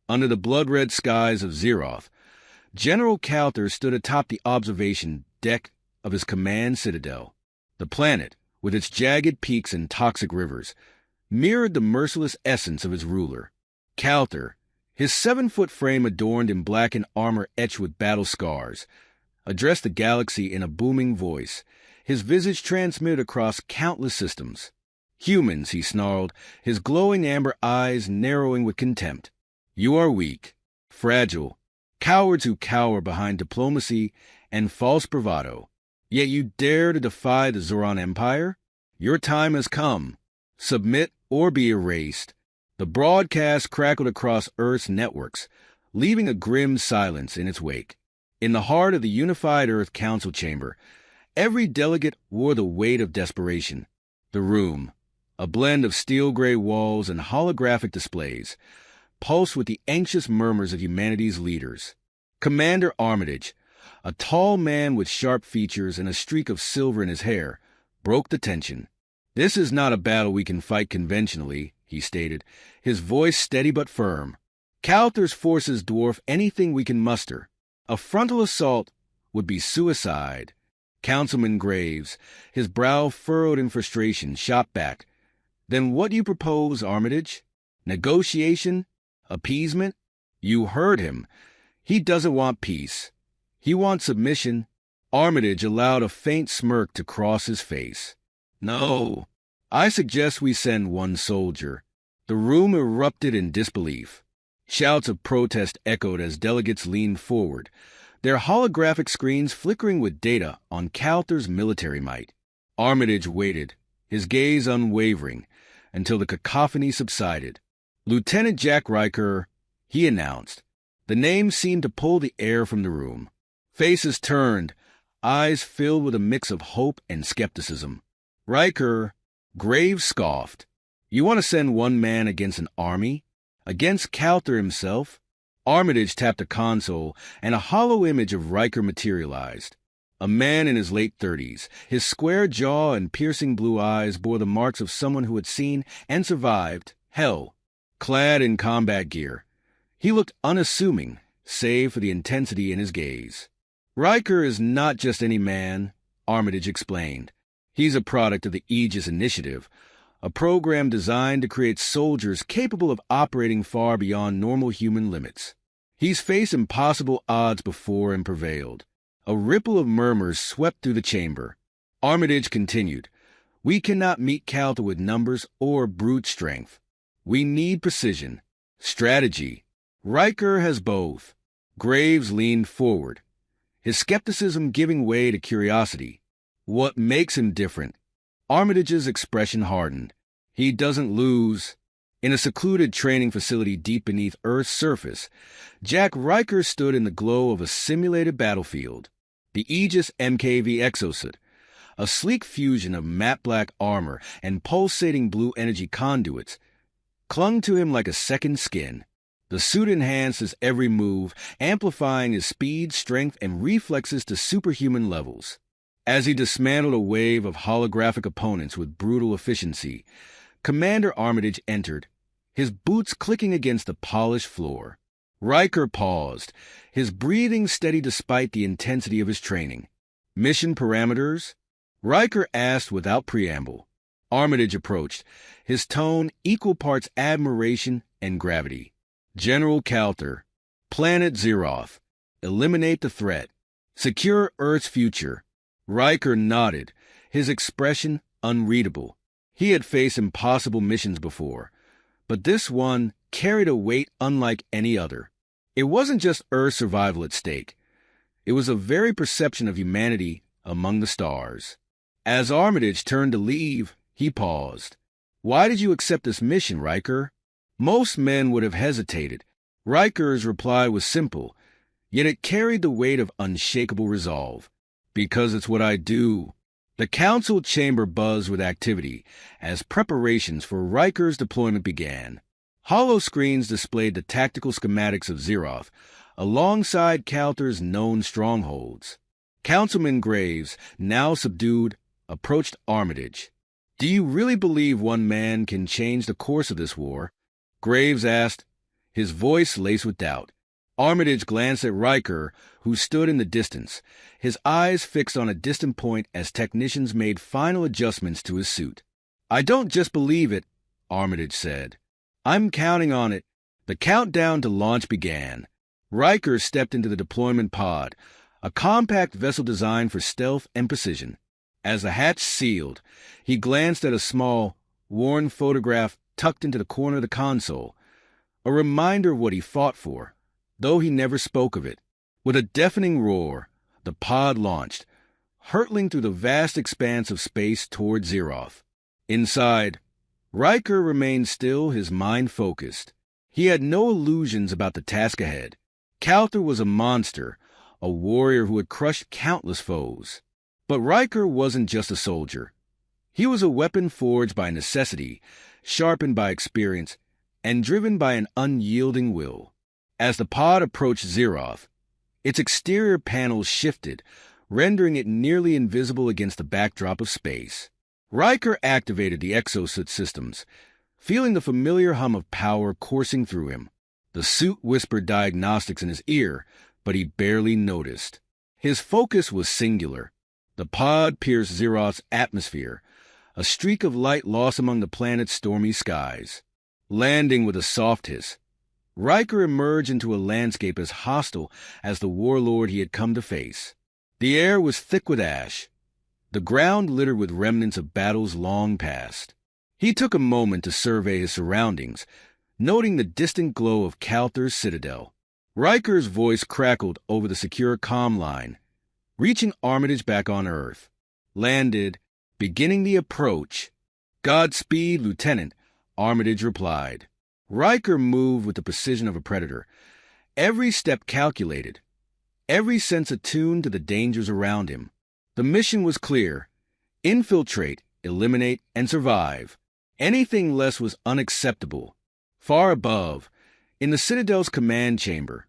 Under the blood-red skies of Zeroth, General Calther stood atop the observation deck of his command citadel. The planet, with its jagged peaks and toxic rivers, mirrored the merciless essence of his ruler. Calther, his 7-foot frame adorned in blackened armor etched with battle scars, addressed the galaxy in a booming voice, his visage transmitted across countless systems. "Humans," he snarled, his glowing amber eyes narrowing with contempt. "You are weak, fragile, cowards who cower behind diplomacy and false bravado. Yet you dare to defy the Zoran Empire? Your time has come. Submit or be erased." The broadcast crackled across Earth's networks, leaving a grim silence in its wake. In the heart of the unified Earth Council chamber, every delegate wore the weight of desperation. The room, a blend of steel-gray walls and holographic displays, pulsed with the anxious murmurs of humanity's leaders. Commander Armitage, a tall man with sharp features and a streak of silver in his hair, broke the tension. "This is not a battle we can fight conventionally," he stated, his voice steady but firm. "Calther's forces dwarf anything we can muster. A frontal assault would be suicide." Councilman Graves, his brow furrowed in frustration, shot back. "Then what do you propose, Armitage? Negotiation? Appeasement?" You heard him. He doesn't want peace. He wants submission. Armitage allowed a faint smirk to cross his face. "No, I suggest we send one soldier." The room erupted in disbelief. Shouts of protest echoed as delegates leaned forward, their holographic screens flickering with data on Calther's military might. Armitage waited, his gaze unwavering, until the cacophony subsided. "Lieutenant Jack Riker," he announced. The name seemed to pull the air from the room. Faces turned, eyes filled with a mix of hope and skepticism. "Riker," Graves scoffed. "You want to send one man against an army? Against Calther himself?" Armitage tapped a console, and a hollow image of Riker materialized. A man in his late 30s, his square jaw and piercing blue eyes bore the marks of someone who had seen and survived hell. Clad in combat gear, he looked unassuming, save for the intensity in his gaze. "Riker is not just any man," Armitage explained. "He's a product of the Aegis Initiative, a program designed to create soldiers capable of operating far beyond normal human limits. He's faced impossible odds before and prevailed." A ripple of murmurs swept through the chamber. Armitage continued, "We cannot meet Calther with numbers or brute strength. We need precision, strategy. Riker has both." Graves leaned forward, his skepticism giving way to curiosity. "What makes him different?" Armitage's expression hardened. "He doesn't lose." In a secluded training facility deep beneath Earth's surface, Jack Riker stood in the glow of a simulated battlefield. The Aegis MKV exosuit, a sleek fusion of matte black armor and pulsating blue energy conduits, clung to him like a second skin. The suit enhanced his every move, amplifying his speed, strength, and reflexes to superhuman levels. As he dismantled a wave of holographic opponents with brutal efficiency, Commander Armitage entered, his boots clicking against the polished floor. Riker paused, his breathing steady despite the intensity of his training. "Mission parameters?" Riker asked without preamble. Armitage approached, his tone equal parts admiration and gravity. "General Calther, Planet Zeroth. Eliminate the threat. Secure Earth's future." Riker nodded, his expression unreadable. He had faced impossible missions before, but this one carried a weight unlike any other. It wasn't just Earth's survival at stake. It was the very perception of humanity among the stars. As Armitage turned to leave, he paused. "Why did you accept this mission, Riker?" Most men would have hesitated. Riker's reply was simple, yet it carried the weight of unshakable resolve. "Because it's what I do." The council chamber buzzed with activity as preparations for Riker's deployment began. Hollow screens displayed the tactical schematics of Zeroth, alongside Calther's known strongholds. Councilman Graves, now subdued, approached Armitage. "Do you really believe one man can change the course of this war?" Graves asked, his voice laced with doubt. Armitage glanced at Riker, who stood in the distance, his eyes fixed on a distant point as technicians made final adjustments to his suit. "I don't just believe it," Armitage said. "I'm counting on it." The countdown to launch began. Riker stepped into the deployment pod, a compact vessel designed for stealth and precision. As the hatch sealed, he glanced at a small, worn photograph tucked into the corner of the console, a reminder of what he fought for, though he never spoke of it. With a deafening roar, the pod launched, hurtling through the vast expanse of space toward Zeroth. Inside, Riker remained still, his mind focused. He had no illusions about the task ahead. Calther was a monster, a warrior who had crushed countless foes. But Riker wasn't just a soldier. He was a weapon forged by necessity, sharpened by experience, and driven by an unyielding will. As the pod approached Zeroth, its exterior panels shifted, rendering it nearly invisible against the backdrop of space. Riker activated the exosuit systems, feeling the familiar hum of power coursing through him. The suit whispered diagnostics in his ear, but he barely noticed. His focus was singular. The pod pierced Zeroth's atmosphere, a streak of light lost among the planet's stormy skies. Landing with a soft hiss, Riker emerged into a landscape as hostile as the warlord he had come to face. The air was thick with ash, the ground littered with remnants of battles long past. He took a moment to survey his surroundings, noting the distant glow of Calther's citadel. Riker's voice crackled over the secure comm line, reaching Armitage back on Earth. "Landed, beginning the approach." "Godspeed, Lieutenant," Armitage replied. Riker moved with the precision of a predator, every step calculated, every sense attuned to the dangers around him. The mission was clear: infiltrate, eliminate, and survive. Anything less was unacceptable. Far above, in the Citadel's command chamber,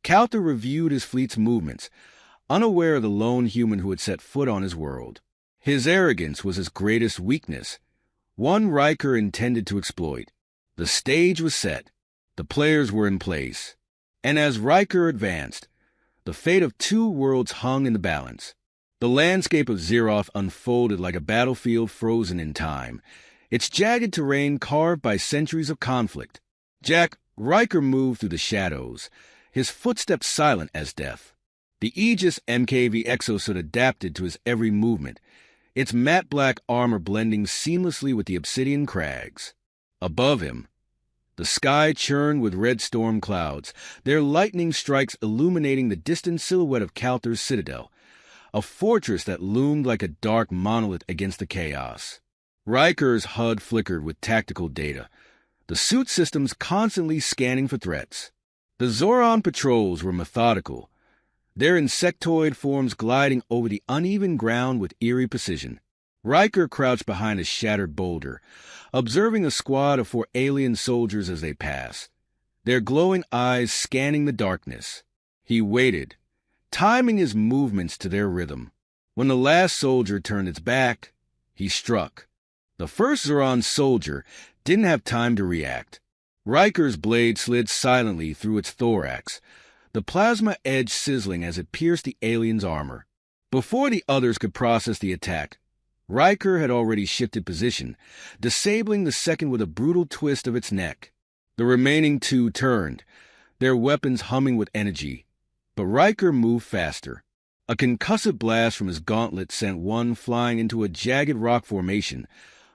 Calther reviewed his fleet's movements, unaware of the lone human who had set foot on his world. His arrogance was his greatest weakness, one Riker intended to exploit. The stage was set, the players were in place, and as Riker advanced, the fate of two worlds hung in the balance. The landscape of Zeroth unfolded like a battlefield frozen in time, its jagged terrain carved by centuries of conflict. Riker moved through the shadows, his footsteps silent as death. The Aegis MKV exosuit adapted to his every movement, its matte black armor blending seamlessly with the obsidian crags. Above him, the sky churned with red storm clouds, their lightning strikes illuminating the distant silhouette of Calther's citadel, a fortress that loomed like a dark monolith against the chaos. Riker's HUD flickered with tactical data, the suit systems constantly scanning for threats. The Zoran patrols were methodical, their insectoid forms gliding over the uneven ground with eerie precision. Riker crouched behind a shattered boulder, observing a squad of 4 alien soldiers as they passed, their glowing eyes scanning the darkness. He waited, timing his movements to their rhythm. When the last soldier turned its back, he struck. The first Zoran soldier didn't have time to react. Riker's blade slid silently through its thorax, the plasma edge sizzling as it pierced the alien's armor. Before the others could process the attack, Riker had already shifted position, disabling the second with a brutal twist of its neck. The remaining 2 turned, their weapons humming with energy, but Riker moved faster. A concussive blast from his gauntlet sent one flying into a jagged rock formation,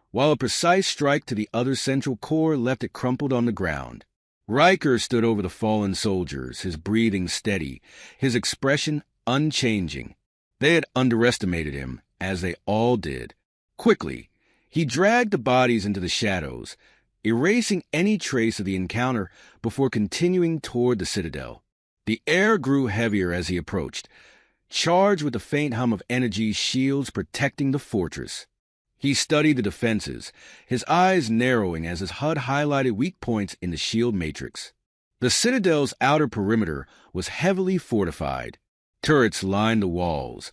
while a precise strike to the other's central core left it crumpled on the ground. Riker stood over the fallen soldiers, his breathing steady, his expression unchanging. They had underestimated him, as they all did. Quickly, he dragged the bodies into the shadows, erasing any trace of the encounter before continuing toward the citadel. The air grew heavier as he approached, charged with the faint hum of energy shields protecting the fortress. He studied the defenses, his eyes narrowing as his HUD highlighted weak points in the shield matrix. The citadel's outer perimeter was heavily fortified. Turrets lined the walls,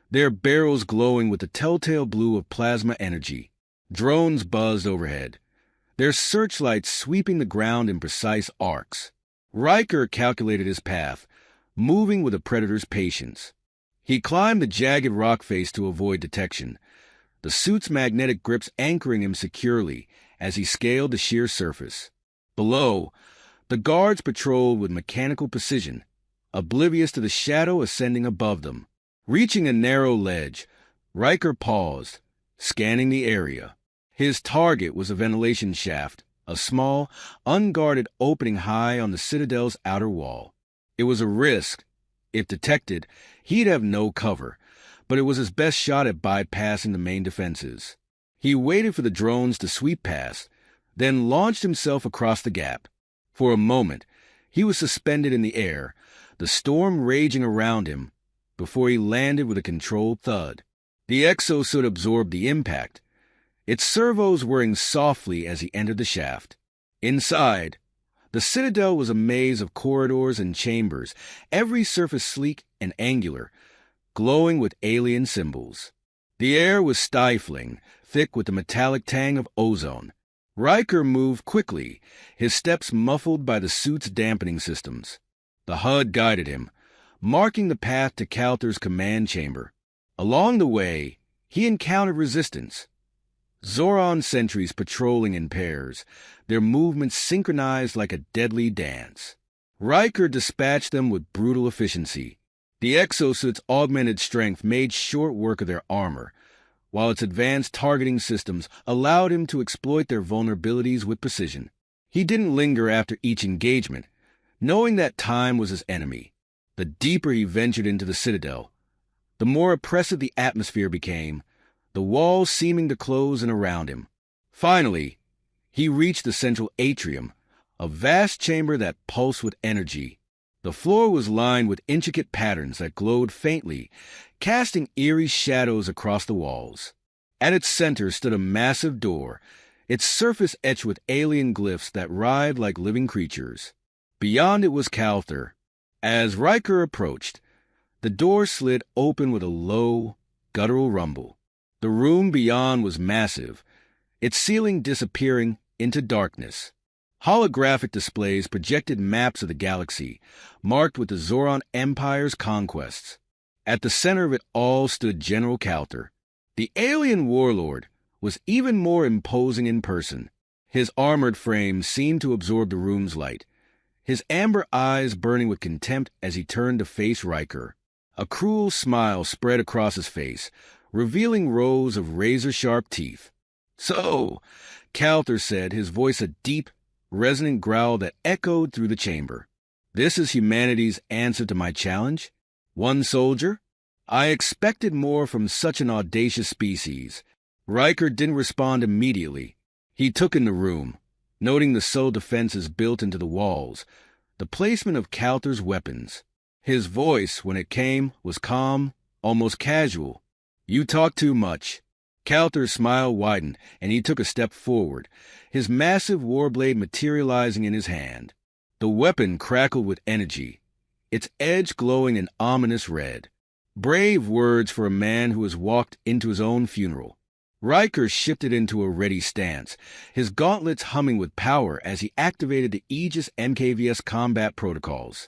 their barrels glowing with the telltale blue of plasma energy. Drones buzzed overhead, their searchlights sweeping the ground in precise arcs. Riker calculated his path, moving with a predator's patience. He climbed the jagged rock face to avoid detection, the suit's magnetic grips anchoring him securely as he scaled the sheer surface. Below, the guards patrolled with mechanical precision, oblivious to the shadow ascending above them. Reaching a narrow ledge, Riker paused, scanning the area. His target was a ventilation shaft, a small, unguarded opening high on the Citadel's outer wall. It was a risk. If detected, he'd have no cover, but it was his best shot at bypassing the main defenses. He waited for the drones to sweep past, then launched himself across the gap. For a moment, he was suspended in the air, the storm raging around him, before he landed with a controlled thud. The exosuit absorbed the impact, its servos whirring softly as he entered the shaft. Inside, the Citadel was a maze of corridors and chambers, every surface sleek and angular, glowing with alien symbols. The air was stifling, thick with the metallic tang of ozone. Riker moved quickly, his steps muffled by the suit's dampening systems. The HUD guided him, marking the path to Calter's command chamber. Along the way, he encountered resistance. Zoran sentries patrolling in pairs, their movements synchronized like a deadly dance. Riker dispatched them with brutal efficiency. The exosuit's augmented strength made short work of their armor, while its advanced targeting systems allowed him to exploit their vulnerabilities with precision. He didn't linger after each engagement, knowing that time was his enemy. The deeper he ventured into the Citadel, the more oppressive the atmosphere became, the walls seeming to close in around him. Finally, he reached the central atrium, a vast chamber that pulsed with energy. The floor was lined with intricate patterns that glowed faintly, casting eerie shadows across the walls. At its center stood a massive door, its surface etched with alien glyphs that writhed like living creatures. Beyond it was Calther. As Riker approached, the door slid open with a low, guttural rumble. The room beyond was massive, its ceiling disappearing into darkness. Holographic displays projected maps of the galaxy, marked with the Zoran Empire's conquests. At the center of it all stood General Calter. The alien warlord was even more imposing in person. His armored frame seemed to absorb the room's light, his amber eyes burning with contempt as he turned to face Riker. A cruel smile spread across his face, revealing rows of razor-sharp teeth. "So," Calter said, his voice a deep, resonant growl that echoed through the chamber. "This is humanity's answer to my challenge? One soldier? I expected more from such an audacious species." Riker didn't respond immediately. He took in the room, noting the subtle defenses built into the walls, the placement of Calter's weapons. His voice, when it came, was calm, almost casual. "You talk too much." Calter's smile widened, and he took a step forward, his massive warblade materializing in his hand. The weapon crackled with energy, its edge glowing an ominous red. Brave words for a man who has walked into his own funeral. Riker shifted into a ready stance, his gauntlets humming with power as he activated the Aegis MKVS combat protocols.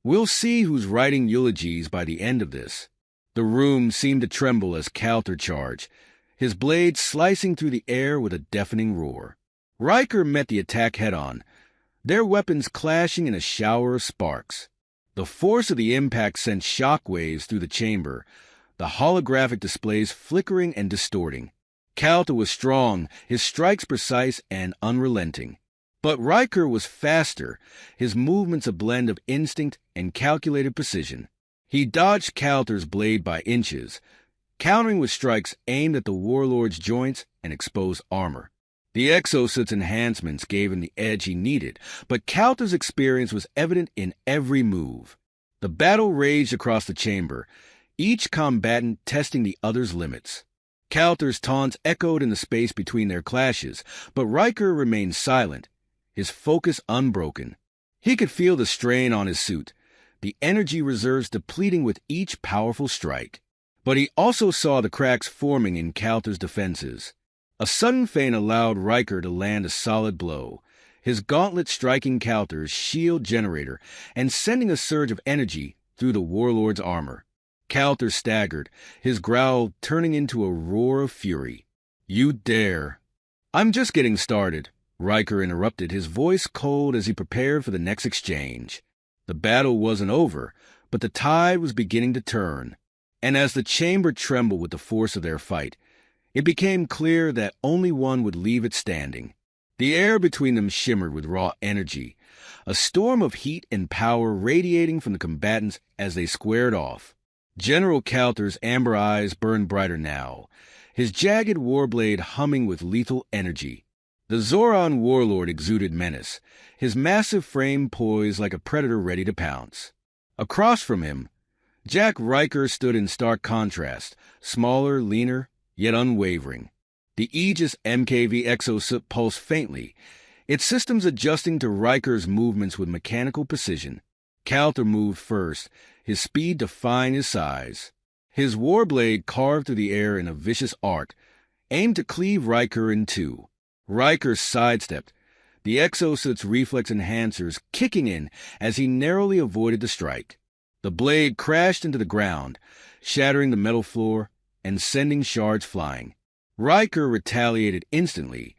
"We'll see who's writing eulogies by the end of this." The room seemed to tremble as Calter charged, his blade slicing through the air with a deafening roar. Riker met the attack head-on, their weapons clashing in a shower of sparks. The force of the impact sent shockwaves through the chamber, the holographic displays flickering and distorting. Calter was strong, his strikes precise and unrelenting. But Riker was faster, his movements a blend of instinct and calculated precision. He dodged Calter's blade by inches, countering with strikes aimed at the warlord's joints and exposed armor. The exosuit's enhancements gave him the edge he needed, but Calter's experience was evident in every move. The battle raged across the chamber, each combatant testing the other's limits. Calter's taunts echoed in the space between their clashes, but Riker remained silent, his focus unbroken. He could feel the strain on his suit, the energy reserves depleting with each powerful strike. But he also saw the cracks forming in Calter's defenses. A sudden feint allowed Riker to land a solid blow, his gauntlet striking Calter's shield generator and sending a surge of energy through the warlord's armor. Calter staggered, his growl turning into a roar of fury. "You dare!" "I'm just getting started," Riker interrupted, his voice cold as he prepared for the next exchange. The battle wasn't over, but the tide was beginning to turn, and as the chamber trembled with the force of their fight, it became clear that only one would leave it standing. The air between them shimmered with raw energy, a storm of heat and power radiating from the combatants as they squared off. General Calter's amber eyes burned brighter now, his jagged warblade humming with lethal energy. The Zoran warlord exuded menace, his massive frame poised like a predator ready to pounce. Across from him, Jack Riker stood in stark contrast, smaller, leaner, yet unwavering. The Aegis MKV exosuit pulsed faintly, its systems adjusting to Riker's movements with mechanical precision. Calter moved first, his speed defying his size. His warblade carved through the air in a vicious arc, aimed to cleave Riker in two. Riker sidestepped, the exosuit's reflex enhancers kicking in as he narrowly avoided the strike. The blade crashed into the ground, shattering the metal floor and sending shards flying. Riker retaliated instantly,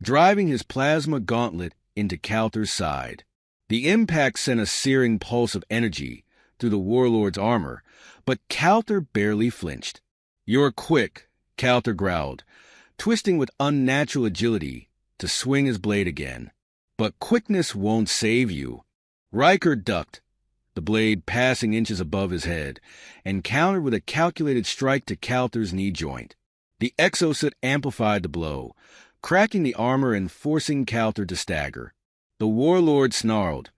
driving his plasma gauntlet into Calter's side. The impact sent a searing pulse of energy through the warlord's armor, but Calter barely flinched. "You're quick," Calter growled, twisting with unnatural agility to swing his blade again. "But quickness won't save you." Riker ducked, the blade passing inches above his head, and countered with a calculated strike to Calter's knee joint. The exosuit amplified the blow, cracking the armor and forcing Calter to stagger. The warlord snarled,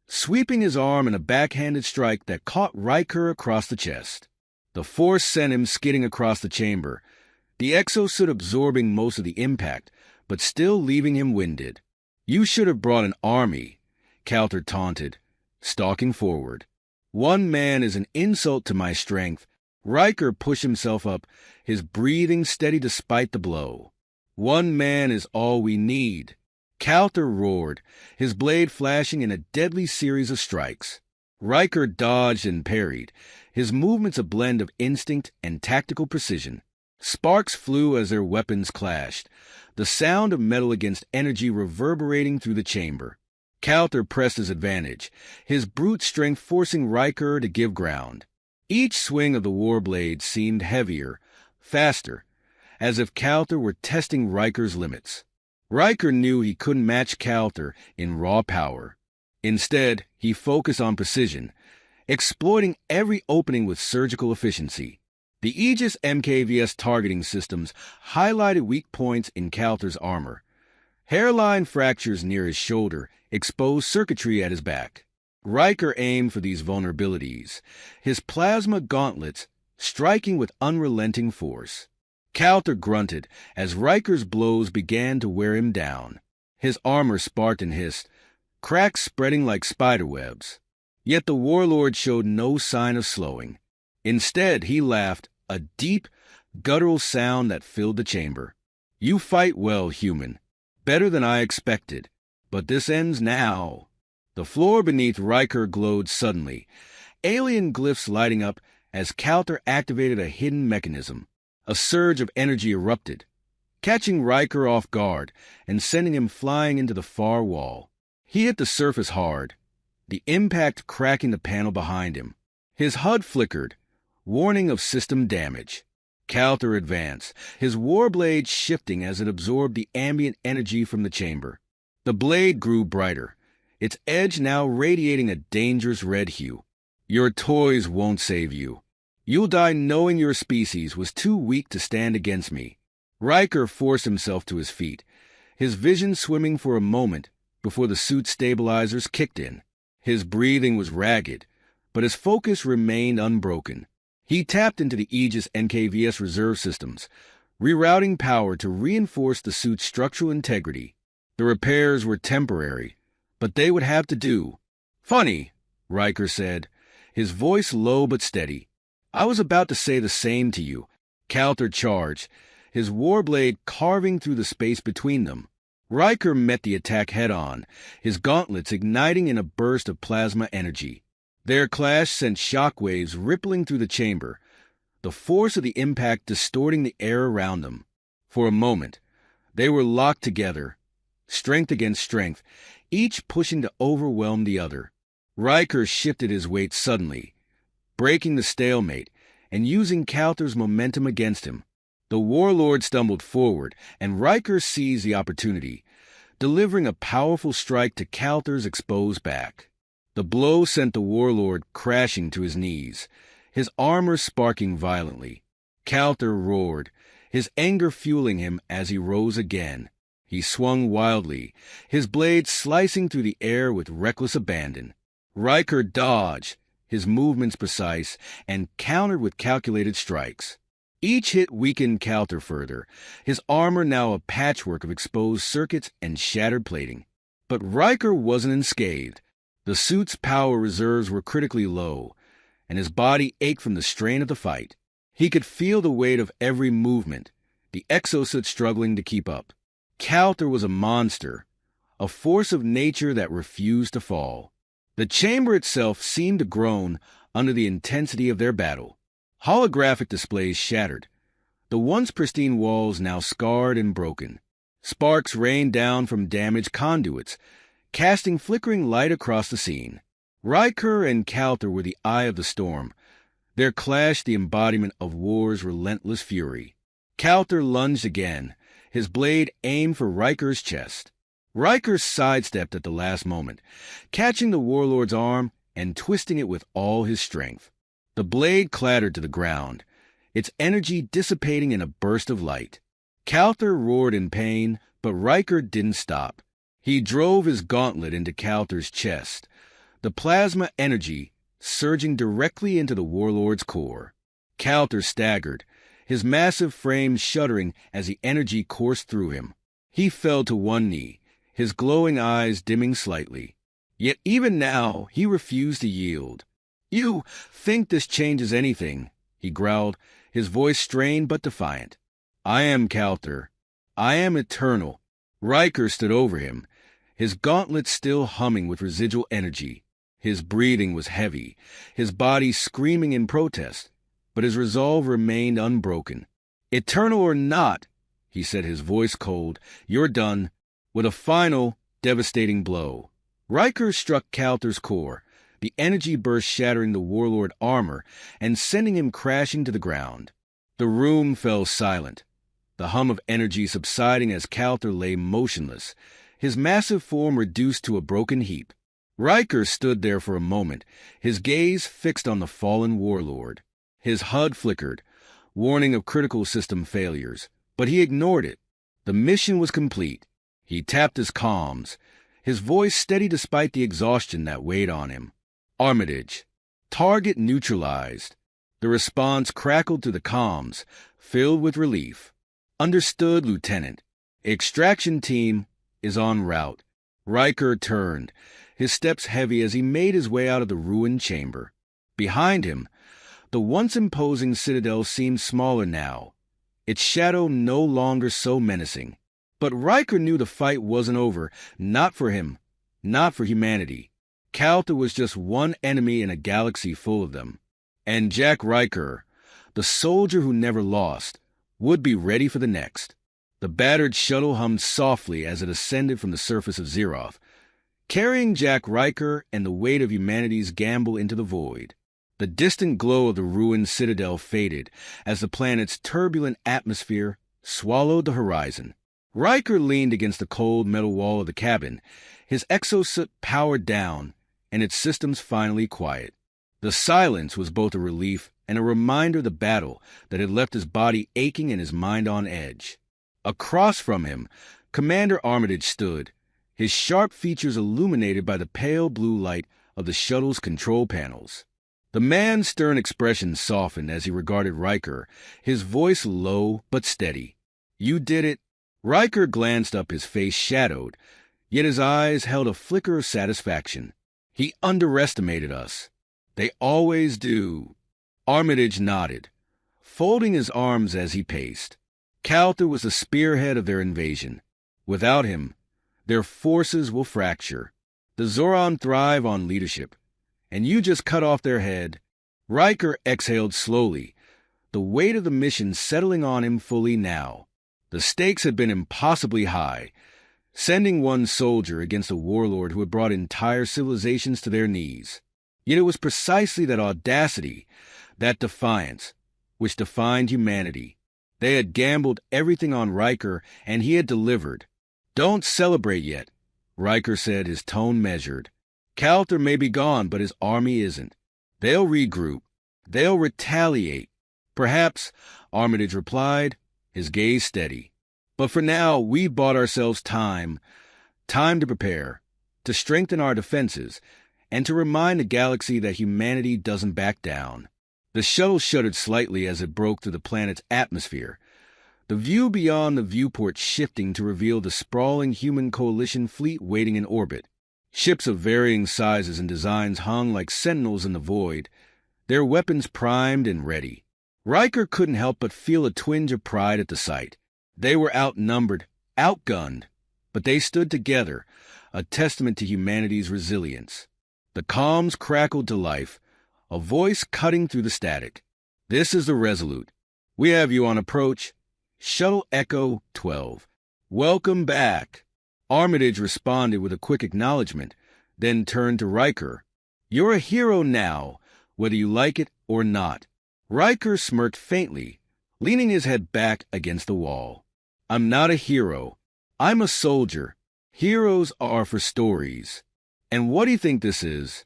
sweeping his arm in a backhanded strike that caught Riker across the chest. The force sent him skidding across the chamber, the exosuit absorbing most of the impact, but still leaving him winded. "You should have brought an army," Calter taunted, stalking forward. "One man is an insult to my strength." Riker pushed himself up, his breathing steady despite the blow. "One man is all we need." Calter roared, his blade flashing in a deadly series of strikes. Riker dodged and parried, his movements a blend of instinct and tactical precision. Sparks flew as their weapons clashed, the sound of metal against energy reverberating through the chamber. Calter pressed his advantage, his brute strength forcing Riker to give ground. Each swing of the warblade seemed heavier, faster, as if Calter were testing Riker's limits. Riker knew he couldn't match Calter in raw power. Instead, he focused on precision, exploiting every opening with surgical efficiency. The Aegis MKVS targeting systems highlighted weak points in Calter's armor. Hairline fractures near his shoulder exposed circuitry at his back. Riker aimed for these vulnerabilities, his plasma gauntlets striking with unrelenting force. Calter grunted as Riker's blows began to wear him down. His armor sparked and hissed, cracks spreading like spiderwebs. Yet the warlord showed no sign of slowing. Instead, he laughed, a deep, guttural sound that filled the chamber. "You fight well, human. Better than I expected. But this ends now." The floor beneath Riker glowed suddenly, alien glyphs lighting up as Calter activated a hidden mechanism. A surge of energy erupted, catching Riker off guard and sending him flying into the far wall. He hit the surface hard, the impact cracking the panel behind him. His HUD flickered, warning of system damage. Calter advanced, his warblade shifting as it absorbed the ambient energy from the chamber. The blade grew brighter, its edge now radiating a dangerous red hue. "Your toys won't save you. You'll die knowing your species was too weak to stand against me." Riker forced himself to his feet, his vision swimming for a moment before the suit's stabilizers kicked in. His breathing was ragged, but his focus remained unbroken. He tapped into the Aegis NKVS reserve systems, rerouting power to reinforce the suit's structural integrity. The repairs were temporary, but they would have to do. "Funny," Riker said, his voice low but steady. "I was about to say the same to you." Calter charged, his warblade carving through the space between them. Riker met the attack head-on, his gauntlets igniting in a burst of plasma energy. Their clash sent shockwaves rippling through the chamber, the force of the impact distorting the air around them. For a moment, they were locked together, strength against strength, each pushing to overwhelm the other. Riker shifted his weight suddenly, breaking the stalemate and using Calther's momentum against him. The warlord stumbled forward, and Riker seized the opportunity, delivering a powerful strike to Calther's exposed back. The blow sent the warlord crashing to his knees, his armor sparking violently. Calther roared, his anger fueling him as he rose again. He swung wildly, his blade slicing through the air with reckless abandon. Riker dodged, his movements precise, and countered with calculated strikes. Each hit weakened Calther further, his armor now a patchwork of exposed circuits and shattered plating. But Riker wasn't unscathed. The suit's power reserves were critically low, and his body ached from the strain of the fight. He could feel the weight of every movement, the exosuit struggling to keep up. Calther was a monster, a force of nature that refused to fall. The chamber itself seemed to groan under the intensity of their battle. Holographic displays shattered, the once pristine walls now scarred and broken. Sparks rained down from damaged conduits, casting flickering light across the scene. Riker and Calther were the eye of the storm, their clash the embodiment of war's relentless fury. Calther lunged again, his blade aimed for Riker's chest. Riker sidestepped at the last moment, catching the warlord's arm and twisting it with all his strength. The blade clattered to the ground, its energy dissipating in a burst of light. Calther roared in pain, but Riker didn't stop. He drove his gauntlet into Calther's chest, the plasma energy surging directly into the warlord's core. Calther staggered, his massive frame shuddering as the energy coursed through him. He fell to one knee, his glowing eyes dimming slightly. Yet even now he refused to yield. "You think this changes anything," he growled, his voice strained but defiant. "I am Calther. I am eternal." Riker stood over him, his gauntlet still humming with residual energy. His breathing was heavy, his body screaming in protest, but his resolve remained unbroken. "Eternal or not," he said, his voice cold, "you're done." With a final, devastating blow, Riker struck Calther's core, the energy burst shattering the warlord armor and sending him crashing to the ground. The room fell silent, the hum of energy subsiding as Calther lay motionless, his massive form reduced to a broken heap. Riker stood there for a moment, his gaze fixed on the fallen warlord. His HUD flickered, warning of critical system failures, but he ignored it. The mission was complete. He tapped his comms, his voice steady despite the exhaustion that weighed on him. "Armitage. Target neutralized." The response crackled through the comms, filled with relief. "Understood, Lieutenant. Extraction team is en route." Riker turned, his steps heavy as he made his way out of the ruined chamber. Behind him, the once imposing citadel seemed smaller now, its shadow no longer so menacing. But Riker knew the fight wasn't over, not for him, not for humanity. Calther was just one enemy in a galaxy full of them. And Jack Riker, the soldier who never lost, would be ready for the next. The battered shuttle hummed softly as it ascended from the surface of Zeroth, carrying Jack Riker and the weight of humanity's gamble into the void. The distant glow of the ruined citadel faded as the planet's turbulent atmosphere swallowed the horizon. Riker leaned against the cold metal wall of the cabin, his exosuit powered down, and its systems finally quiet. The silence was both a relief and a reminder of the battle that had left his body aching and his mind on edge. Across from him, Commander Armitage stood, his sharp features illuminated by the pale blue light of the shuttle's control panels. The man's stern expression softened as he regarded Riker, his voice low but steady. "You did it." Riker glanced up, his face shadowed, yet his eyes held a flicker of satisfaction. "He underestimated us. They always do." Armitage nodded, folding his arms as he paced. Calther was the spearhead of their invasion. Without him, their forces will fracture. The Zoran thrive on leadership, and you just cut off their head. Riker exhaled slowly, the weight of the mission settling on him fully now. The stakes had been impossibly high, sending one soldier against a warlord who had brought entire civilizations to their knees. Yet it was precisely that audacity, that defiance, which defined humanity. They had gambled everything on Riker, and he had delivered. "Don't celebrate yet," Riker said, his tone measured. "Calther may be gone, but his army isn't. They'll regroup. They'll retaliate. Perhaps," Armitage replied, his gaze steady. "But for now, we've bought ourselves time to prepare, to strengthen our defenses, and to remind the galaxy that humanity doesn't back down." The shuttle shuddered slightly as it broke through the planet's atmosphere, the view beyond the viewport shifting to reveal the sprawling human coalition fleet waiting in orbit. Ships of varying sizes and designs hung like sentinels in the void, their weapons primed and ready. Riker couldn't help but feel a twinge of pride at the sight. They were outnumbered, outgunned, but they stood together, a testament to humanity's resilience. The comms crackled to life, a voice cutting through the static. "This is the Resolute. We have you on approach. Shuttle Echo 12. Welcome back." Armitage responded with a quick acknowledgement, then turned to Riker. "You're a hero now, whether you like it or not." Riker smirked faintly, leaning his head back against the wall. "I'm not a hero. I'm a soldier. Heroes are for stories." "And what do you think this is?"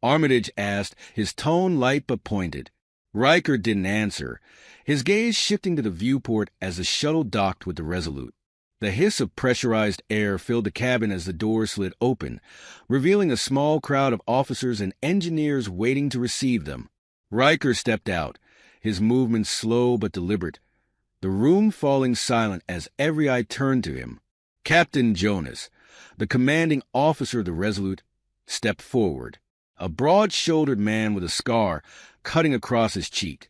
Armitage asked, his tone light but pointed. Riker didn't answer, his gaze shifting to the viewport as the shuttle docked with the Resolute. The hiss of pressurized air filled the cabin as the door slid open, revealing a small crowd of officers and engineers waiting to receive them. Riker stepped out, his movements slow but deliberate, the room falling silent as every eye turned to him. Captain Jonas, the commanding officer of the Resolute, stepped forward, a broad-shouldered man with a scar cutting across his cheek.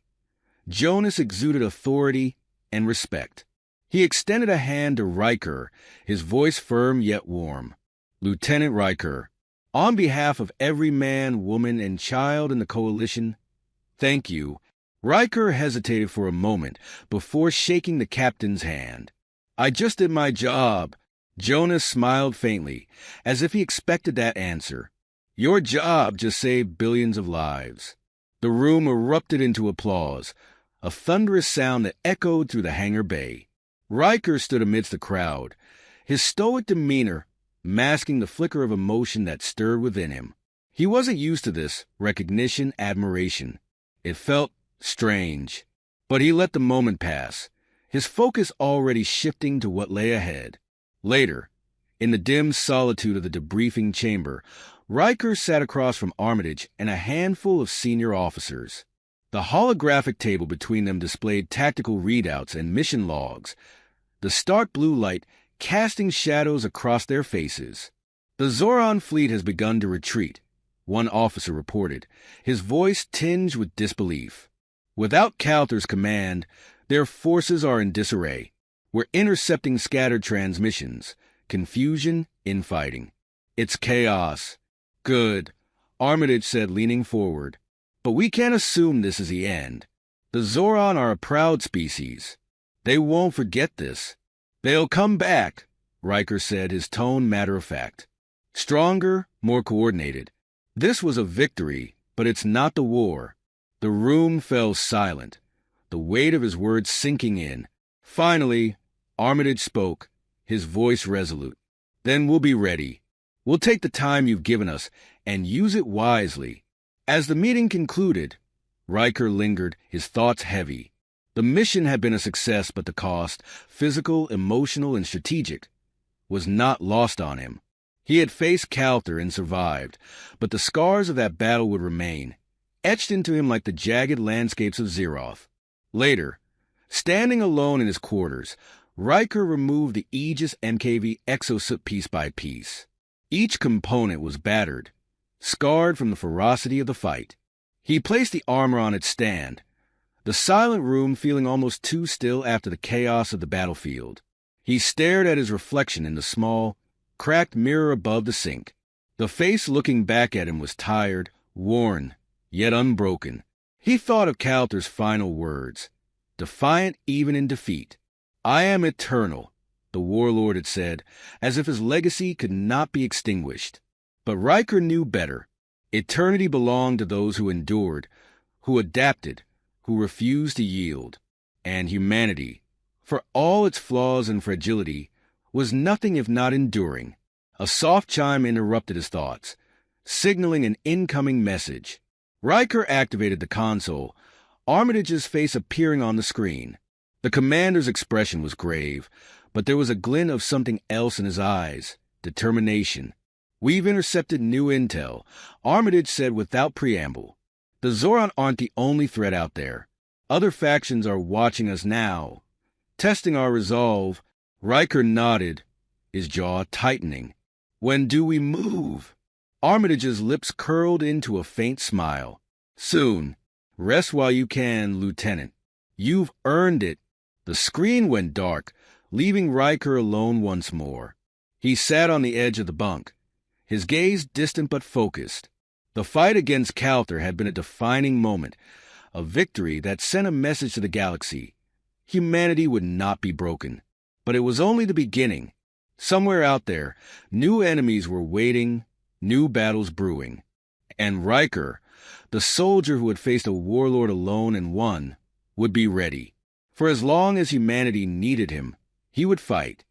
Jonas exuded authority and respect. He extended a hand to Riker, his voice firm yet warm. "Lieutenant Riker, on behalf of every man, woman, and child in the Coalition, thank you." Riker hesitated for a moment before shaking the captain's hand. "I just did my job." Jonas smiled faintly, as if he expected that answer. "Your job just saved billions of lives." The room erupted into applause, a thunderous sound that echoed through the hangar bay. Riker stood amidst the crowd, his stoic demeanor masking the flicker of emotion that stirred within him. He wasn't used to this recognition, admiration. It felt strange. But he let the moment pass, his focus already shifting to what lay ahead. Later, in the dim solitude of the debriefing chamber, Riker sat across from Armitage and a handful of senior officers. The holographic table between them displayed tactical readouts and mission logs, the stark blue light casting shadows across their faces. "The Zoran fleet has begun to retreat," one officer reported, his voice tinged with disbelief. "Without Calther's command, their forces are in disarray. We're intercepting scattered transmissions, confusion, infighting. It's chaos." "Good," Armitage said, leaning forward. "But we can't assume this is the end. The Zoran are a proud species. They won't forget this. They'll come back," Riker said, his tone matter-of-fact. Stronger, more coordinated. This was a victory, but it's not the war. The room fell silent, the weight of his words sinking in. Finally, Armitage spoke, his voice resolute. "Then we'll be ready. We'll take the time you've given us and use it wisely." As the meeting concluded, Riker lingered, his thoughts heavy. The mission had been a success, but the cost, physical, emotional, and strategic, was not lost on him. He had faced Calther and survived, but the scars of that battle would remain, etched into him like the jagged landscapes of Zeroth. Later, standing alone in his quarters, Riker removed the Aegis MKV exosuit piece by piece. Each component was battered, scarred from the ferocity of the fight. He placed the armor on its stand, the silent room feeling almost too still after the chaos of the battlefield. He stared at his reflection in the small, cracked mirror above the sink. The face looking back at him was tired, worn, yet unbroken. He thought of Calter's final words, defiant even in defeat. "I am eternal," the warlord had said, as if his legacy could not be extinguished. But Riker knew better. Eternity belonged to those who endured, who adapted, who refused to yield. And humanity, for all its flaws and fragility, was nothing if not enduring. A soft chime interrupted his thoughts, signaling an incoming message. Riker activated the console, Armitage's face appearing on the screen. The commander's expression was grave, but there was a glint of something else in his eyes, determination. "We've intercepted new intel," Armitage said without preamble. "The Zoran aren't the only threat out there. Other factions are watching us now, testing our resolve." Riker nodded, his jaw tightening. "When do we move?" Armitage's lips curled into a faint smile. "Soon. Rest while you can, Lieutenant. You've earned it." The screen went dark, leaving Riker alone once more. He sat on the edge of the bunk, his gaze distant but focused. The fight against Calter had been a defining moment, a victory that sent a message to the galaxy. Humanity would not be broken. But it was only the beginning. Somewhere out there, new enemies were waiting, new battles brewing. And Riker, the soldier who had faced a warlord alone and won, would be ready. For as long as humanity needed him, he would fight.